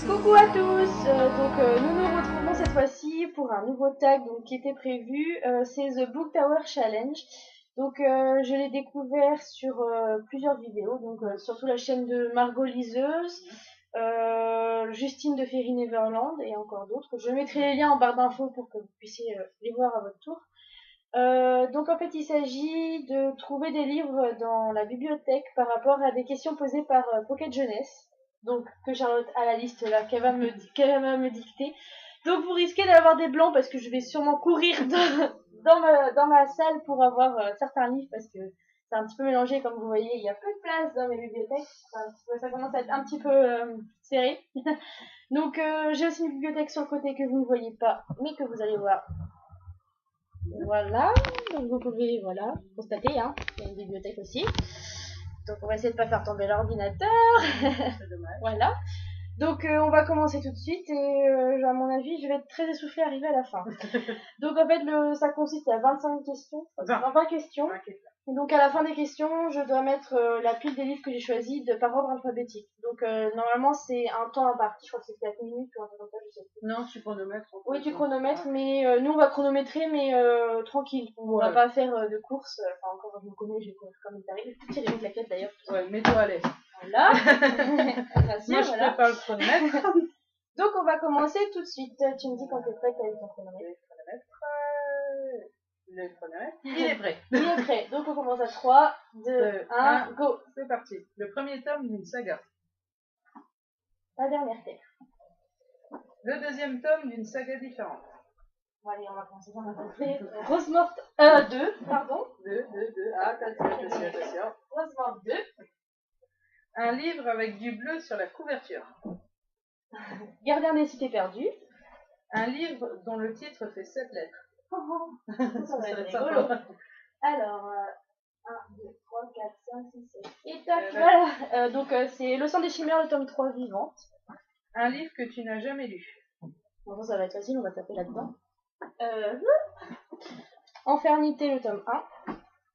Coucou à tous, nous nous retrouvons cette fois-ci pour un nouveau tag qui était prévu, c'est The Book Tower Challenge. Je l'ai découvert sur plusieurs vidéos, surtout la chaîne de Margot Liseuse, Justine de Fairy Neverland et encore d'autres. Je mettrai les liens en barre d'infos pour que vous puissiez les voir à votre tour. En fait il s'agit de trouver des livres dans la bibliothèque par rapport à des questions posées par Pocket Jeunesse. Donc que Charlotte a la liste là qu'elle va me dicter. Donc vous risquez d'avoir des blancs parce que je vais sûrement courir dans ma salle pour avoir certains livres parce que c'est un petit peu mélangé comme vous voyez, il y a peu de place dans mes bibliothèques, ça commence à être un petit peu serré. J'ai aussi une bibliothèque sur le côté que vous ne voyez pas mais que vous allez voir. Voilà, donc vous pouvez constater, hein, il y a une bibliothèque aussi. Donc on va essayer de pas faire tomber l'ordinateur. C'est dommage. Voilà. On va commencer tout de suite et à mon avis, je vais être très essoufflée arriver à la fin. Ça consiste à 25 questions, 20 questions. Et donc à la fin des questions, je dois mettre la pile des livres que j'ai choisis par ordre alphabétique. Normalement, c'est un temps imparti, je crois que c'est 4 minutes ou un truc comme ça, je sais plus. Non, tu chronomètres. Oui, tu chronomètres, mais nous on va chronométrer, mais tranquille. On va pas faire de course. Encore je me connais, je vais courir comme il t'arrive. Je peux tirer une claquette d'ailleurs. Ouais, mets-toi à l'aise. Voilà. Moi, je prépare le chronomètre. Donc, on va commencer tout de suite. Tu me dis quand t'es prête avec ton chronomètre. Le chronomètre. Il est prêt. Il est prêt. Donc, on commence à 3, 2, 1, go. C'est parti. Le premier tome d'une saga. La dernière terre. Le deuxième tome d'une saga différente. Bon, allez, on va commencer par la Rose Morte 2, pardon. 2. Attention. Rose Morte 2. Un livre avec du bleu sur la couverture. Gardien des cités perdues. Un livre dont le titre fait 7 lettres. Ça va être rigolo. Alors, 1, 2, 3, 4, 5, 6, 7. Et tac, voilà. C'est Le sang des chimères, le tome 3 vivante. Un livre que tu n'as jamais lu. Bon, ça va être facile, on va taper là-dedans. Infernité, le tome 1.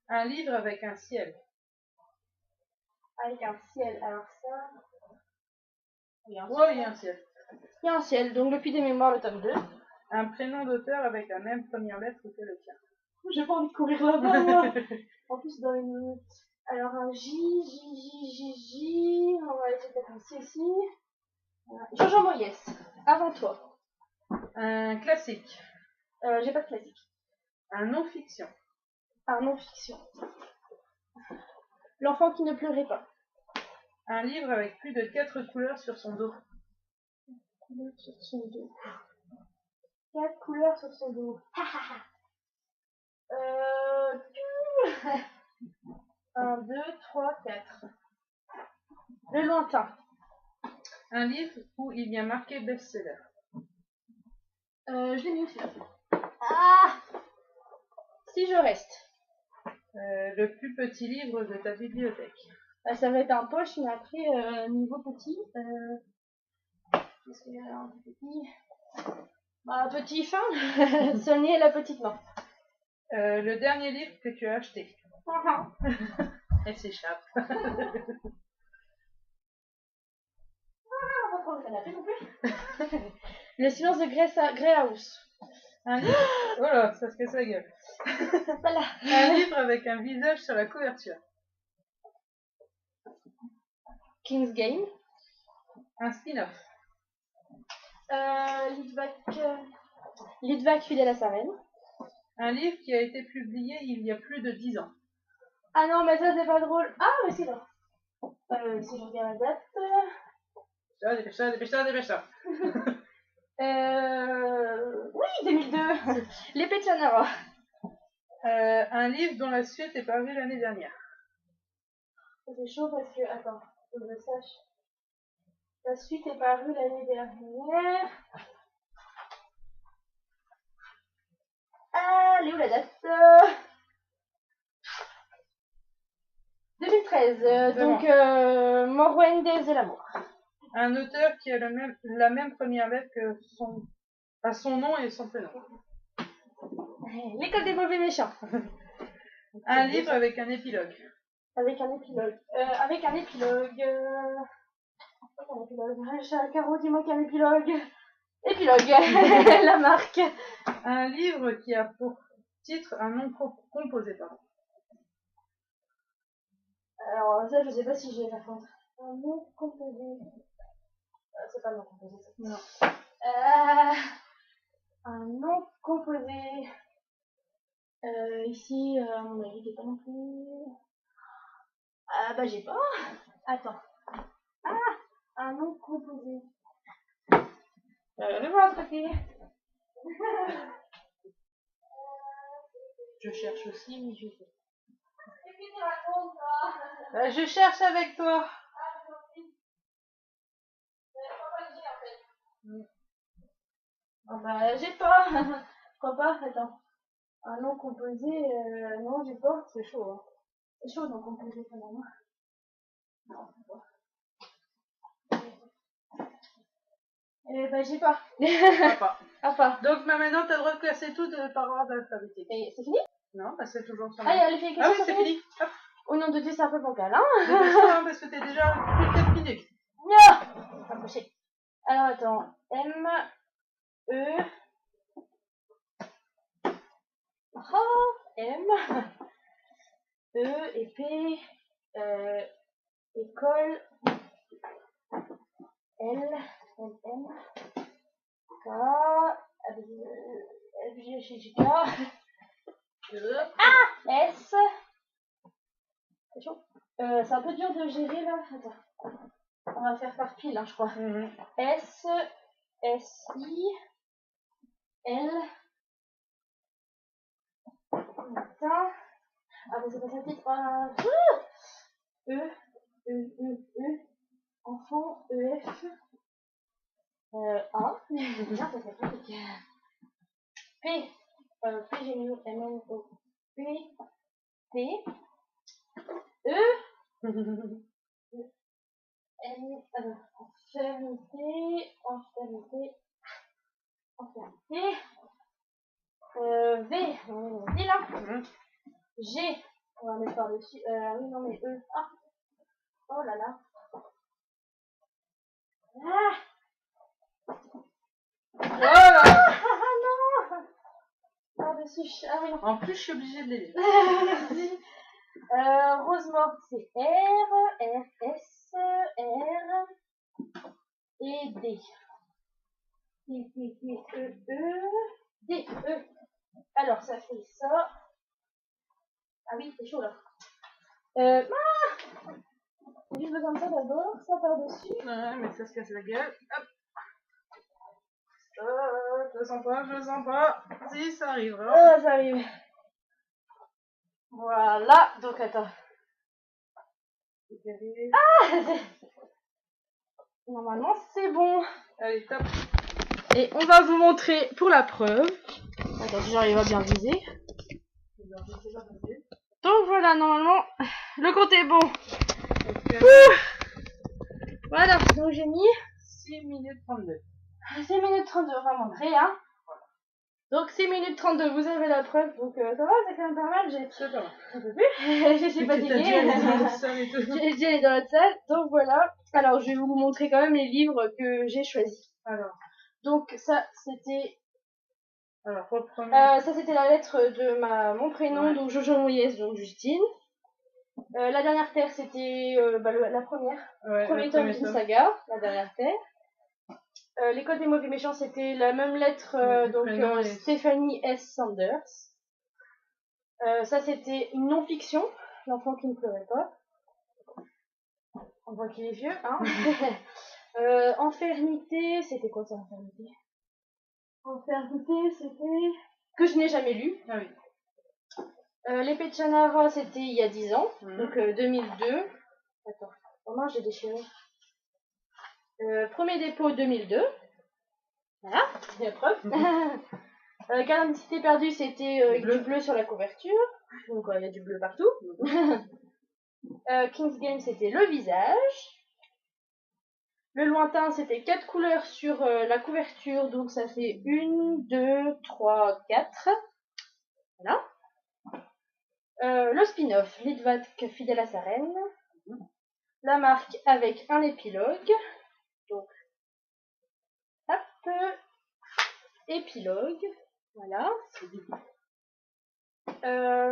Un livre avec un ciel. Avec un ciel, alors ça... Il y a un ciel. Il y a un ciel, donc Le Puits des Mémoires, le tome 2. Un prénom d'auteur avec la même première lettre que le tien. J'ai pas envie de courir là-bas, moi. En plus, dans une minute. Alors, un J. On va essayer de mettre un C ici. Jean Moyes, Avant toi. Un classique. J'ai pas de classique. Un non-fiction. Un non-fiction. L'enfant qui ne pleurait pas. Un livre avec plus de 4 couleurs sur son dos. 4 couleurs sur son dos. 1, 2, 3, 4. Le lointain. Un livre où il y a marqué best-seller. Je l'ai mis aussi là. Ah! Si je reste. Le plus petit livre de ta bibliothèque. Ça va être un poche, mais après, niveau petit. Qu'est-ce qu'il y a là, un petit? Petit fin. Sonia et la petite main. Le dernier livre que tu as acheté. Elle s'échappe. On va prendre le canapé non plus. Le silence de Grey House. Un livre. Voilà, ça se casse la gueule. Voilà. Un livre avec un visage sur la couverture. King's Game. Un spin-off. Litvak fidèle à sa reine. Un livre qui a été publié il y a plus de 10 ans. Ah non, mais ça c'est pas drôle. Ah, mais c'est là. Si je regarde la date. Dépêche-toi. Oui, 2002. L'épée de Shannara. Un livre dont la suite est parue l'année dernière. C'est chaud parce que, attends, faut que je sache. La suite est parue l'année dernière. Elle est où la date? 2013. Morwende et l'amour. Un auteur qui a la même première lettre que son nom et son prénom. L'école des mauvais méchants. Un livre avec un épilogue. Avec un épilogue. Un épilogue. Caro, dis-moi qu'un épilogue. Épilogue, la marque. Un livre qui a pour titre un nom composé, pardon. Alors ça, je sais pas si j'ai la contre. Un nom composé. C'est pas un nom composé, ça. Non. Un nom composé. Ici, à mon avis, j'ai pas non plus. Ah bah j'ai pas. Attends. Ah, un nom composé. Le voilà ce côté. Je cherche aussi, mais je sais. Et puis tu racontes ça. Je cherche avec toi. Ah bah j'ai pas. Pourquoi pas? Attends. Un nom composé, non j'ai pas. C'est chaud, hein. C'est chaud, nom composé quand même. Non, c'est pas. Eh ben j'ai pas. Pas. Ah pas. Donc maintenant t'as le droit de classer tout par ordre alphabétique. Et c'est fini? Non, bah c'est toujours ça. Ah, il y a les filles Ah oui, c'est fini. Hop. Au nom de Dieu, c'est un peu bancal, hein? Dépêche-toi, hein, parce que t'es déjà plus de 4 minutes. Non! Approchez. Alors attends. M, E. Oh, M. E et P. École. L. M, M. K. F, G, J, K. Ah! S. C'est chaud. C'est un peu dur de gérer là. Attends. On va faire par pile, hein, je crois. S. S, I. L. Putain. Ah, mais c'est pas ça titre. E. E. Enfant. E, F. A. Bien, ça c'est compliqué. P. P, G, M, N, O. P. T. E. N. Enfermité. V. On dit là. G. On va mettre par-dessus. Oui, non, mais E. Ah. Oh là là. Ah. Voilà. Ah non. Par-dessus. Ah oui, non. En plus, je suis obligée de les lire. Rosemort, c'est R, S, R et D. D, E. Alors, ça fait ça. Ah oui, c'est chaud là. J'ai besoin de ça d'abord, ça par-dessus. Ouais, mais ça se casse la gueule. Hop. Je le sens pas. Si, ça arrivera. Oh, ça arrive. Voilà, donc attends. Ah, normalement, c'est bon. Allez, top. Et on va vous montrer pour la preuve. Attends, si j'arrive à bien viser. Donc voilà, normalement, le compte est bon. Voilà, donc j'ai mis 6 minutes 32. 6 minutes 32, on va montrer, hein. Donc 6 minutes 32, vous avez la preuve, donc ça va, c'est quand même pas mal, C'est pas mal. un peu plus, je suis fatiguée. J'ai dit aller dans l'autre salle, donc voilà. Alors je vais vous montrer quand même les livres que j'ai choisis. Alors. Donc ça c'était... Alors, pour le premier. Ça c'était la lettre de mon prénom, Ouais. donc Jojo Moyes, donc Justine. La dernière terre c'était la première. Ouais, Premier tome d'une saga, la dernière terre. L'école des mauvais méchants, c'était la même lettre, donc Stéphanie S. Sanders. Ça, c'était une non-fiction, l'enfant qui ne pleurait pas. On voit qu'il est vieux, hein. Enfermité, c'était quoi ça, Enfermité? Enfermité, c'était... Que je n'ai jamais lu. Ah oui. L'épée de Shannara, c'était il y a 10 ans, donc 2002. Attends, comment j'ai déchiré? Premier dépôt 2002. Voilà, c'est la preuve. Carte perdue, c'était du bleu sur la couverture. Donc il y a du bleu partout. King's Game, c'était le visage. Le lointain, c'était 4 couleurs sur la couverture. Donc ça fait 1, 2, 3, 4. Voilà. Le spin-off, Litvak fidèle à sa reine. La marque avec un épilogue. Donc, hop, épilogue, voilà.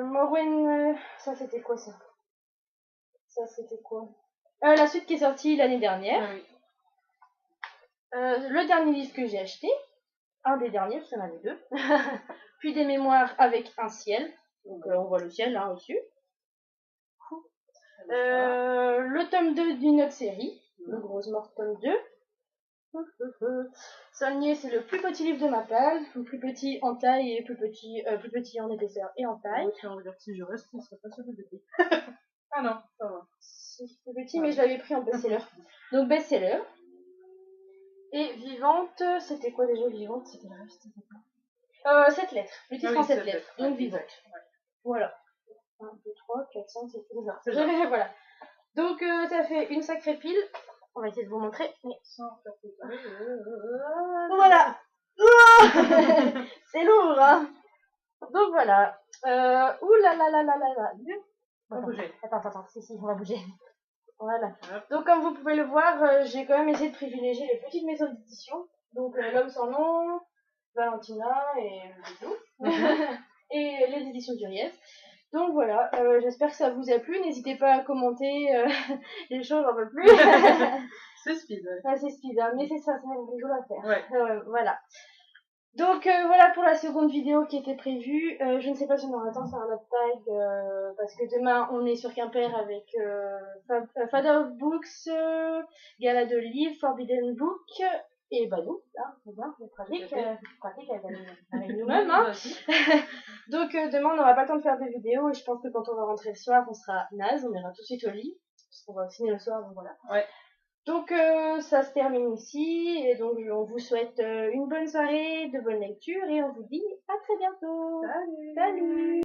Morwen, ça c'était quoi ça? Ça c'était quoi? La suite qui est sortie l'année dernière. Ah oui. Le dernier livre que j'ai acheté, un des derniers, parce qu'il y en avait deux. Puis des mémoires avec un ciel. Donc on voit le ciel là au-dessus. Le tome 2 d'une autre série, le Rosemort tome 2. Saulnier, c'est le plus petit livre de ma page, le plus petit en taille et plus petit en épaisseur et en taille. Ouais, on regarde si je reste, ce serait pas sur le petit. Ah non, ça va. C'est plus petit, mais je l'avais pris en best-seller. Donc best-seller. Et Vivante, c'était quoi déjà Vivante? C'était le reste, c'était quoi 7 lettres. Le titre en 7 lettres. Donc Vivante. Ouais. Voilà. 1, 2, 3, 4, 5, 6, 7, 8, voilà. Donc ça fait une sacrée pile. On va essayer de vous montrer. Mais... Voilà. C'est lourd, hein. Donc voilà. Ouh là là là là là là. On va bouger. Attends, si, on va bouger. Voilà. Donc comme vous pouvez le voir, j'ai quand même essayé de privilégier les petites maisons d'édition. Donc L'Homme sans nom, Valentina et tout. Et les éditions Duriez. Donc voilà, j'espère que ça vous a plu. N'hésitez pas à commenter les choses un peu plus. C'est speed. Ouais. Ah, c'est speed, hein, mais c'est ça, c'est rigolo à faire. Ouais. Voilà. Donc voilà pour la seconde vidéo qui était prévue. Je ne sais pas si on aura le temps de faire un autre tag parce que demain on est sur Quimper avec Father of Books, Gala de livres, Forbidden Book et bah nous, là, on va voir, c'est pratique avec nous-mêmes. Hein. Donc demain on n'aura pas le temps de faire des vidéos et je pense que quand on va rentrer le soir on sera naze, on ira tout de suite au lit parce qu'on va signer le soir, donc voilà. Ouais. Donc ça se termine ici et donc on vous souhaite une bonne soirée, de bonnes lectures et on vous dit à très bientôt. Salut.